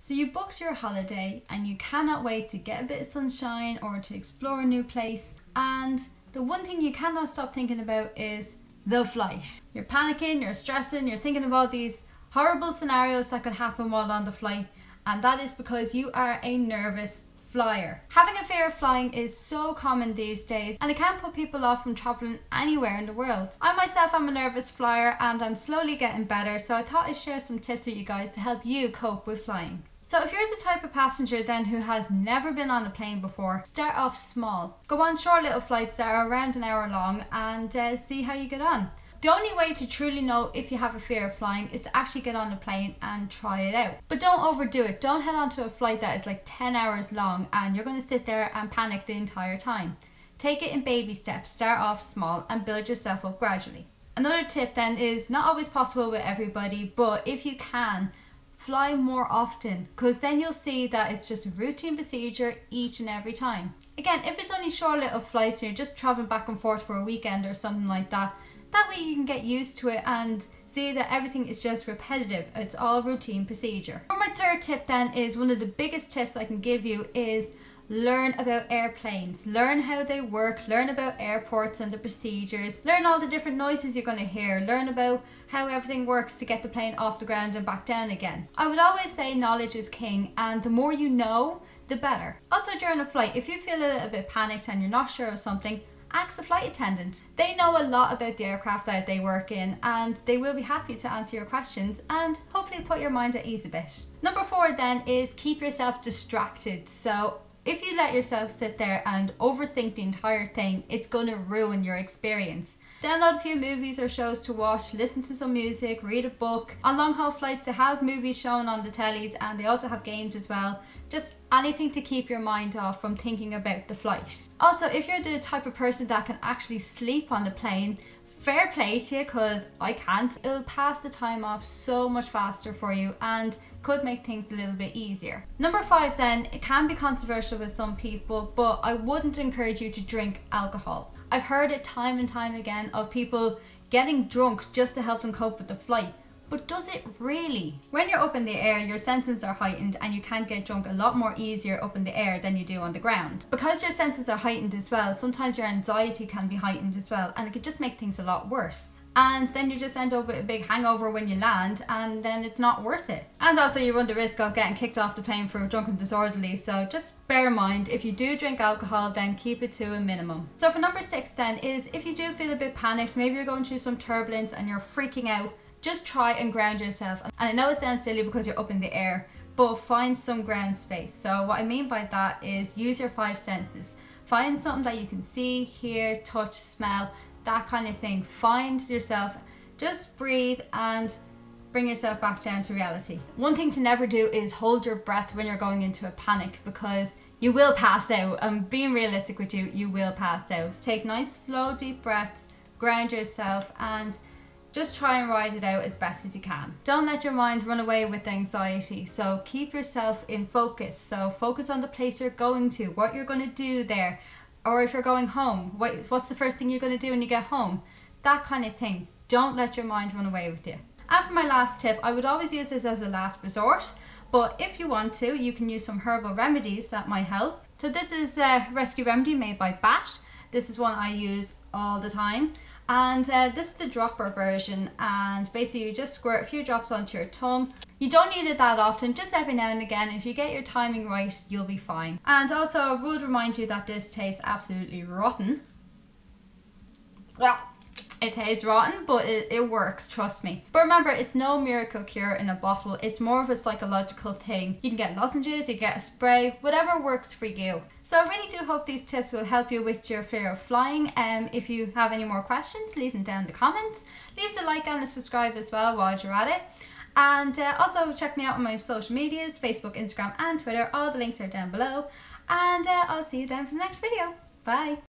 So you booked your holiday and you cannot wait to get a bit of sunshine or to explore a new place, and the one thing you cannot stop thinking about is the flight. You're panicking, you're stressing, you're thinking of all these horrible scenarios that could happen while on the flight, and that is because you are a nervous flyer. Having a fear of flying is so common these days, and it can put people off from traveling anywhere in the world. I myself am a nervous flyer and I'm slowly getting better, so I thought I'd share some tips with you guys to help you cope with flying. So if you're the type of passenger then who has never been on a plane before, start off small. Go on short little flights that are around an hour long and see how you get on. The only way to truly know if you have a fear of flying is to actually get on a plane and try it out. But don't overdo it. Don't head onto a flight that is like 10 hours long and you're going to sit there and panic the entire time. Take it in baby steps, start off small and build yourself up gradually. Another tip then is not always possible with everybody, but if you can, fly more often, because then you'll see that it's just a routine procedure each and every time. Again, if it's only short little flights and you're just traveling back and forth for a weekend or something like that, that way you can get used to it and see that everything is just repetitive. It's all routine procedure. For my third tip then is one of the biggest tips I can give you is learn about airplanes. Learn how they work, learn about airports and the procedures, learn all the different noises you're going to hear, learn about how everything works to get the plane off the ground and back down again. I would always say knowledge is king, and the more you know, the better. Also during a flight, if you feel a little bit panicked and you're not sure of something, ask the flight attendant. They know a lot about the aircraft that they work in and they will be happy to answer your questions and hopefully put your mind at ease a bit. Number 4 then is keep yourself distracted. So if you let yourself sit there and overthink the entire thing, it's going to ruin your experience. Download a few movies or shows to watch, listen to some music, read a book. On long haul flights they have movies shown on the tellies and they also have games as well. Just anything to keep your mind off from thinking about the flight. Also, if you're the type of person that can actually sleep on the plane, fair play to you, because I can't. It'll pass the time off so much faster for you and could make things a little bit easier. Number 5 then, it can be controversial with some people, but I wouldn't encourage you to drink alcohol. I've heard it time and time again of people getting drunk just to help them cope with the flight. But does it really? When you're up in the air, your senses are heightened and you can get drunk a lot more easier up in the air than you do on the ground. Because your senses are heightened as well, sometimes your anxiety can be heightened as well, and it could just make things a lot worse. And then you just end up with a big hangover when you land, and then it's not worth it. And also you run the risk of getting kicked off the plane for drunk and disorderly, so just bear in mind, if you do drink alcohol, then keep it to a minimum. So for number 6 then is, if you do feel a bit panicked, maybe you're going through some turbulence and you're freaking out, just try and ground yourself. And I know it sounds silly because you're up in the air, but find some ground space. So what I mean by that is use your 5 senses. Find something that you can see, hear, touch, smell, that kind of thing. Find yourself, just breathe and bring yourself back down to reality. One thing to never do is hold your breath when you're going into a panic, because you will pass out. And being realistic with you, you will pass out. Take nice slow deep breaths, ground yourself and just try and ride it out as best as you can. Don't let your mind run away with anxiety, so keep yourself in focus. So focus on the place you're going to, what you're going to do there, or if you're going home, what's the first thing you're going to do when you get home, that kind of thing. Don't let your mind run away with you. And for my last tip, I would always use this as a last resort, but if you want to, you can use some herbal remedies that might help. So this is a rescue remedy made by Bat. This is one I use all the time. And this is the dropper version, and basically you just squirt a few drops onto your tongue. You don't need it that often, just every now and again. If you get your timing right, you'll be fine. And also I would remind you that this tastes absolutely rotten. Well, it tastes rotten, but it works, trust me. But remember, it's no miracle cure in a bottle. It's more of a psychological thing. You can get lozenges, you can get a spray, whatever works for you. So I really do hope these tips will help you with your fear of flying. If you have any more questions, leave them down in the comments. Leave us a like and a subscribe as well while you're at it. And also check me out on my social medias, Facebook, Instagram and Twitter. All the links are down below. And I'll see you then for the next video. Bye.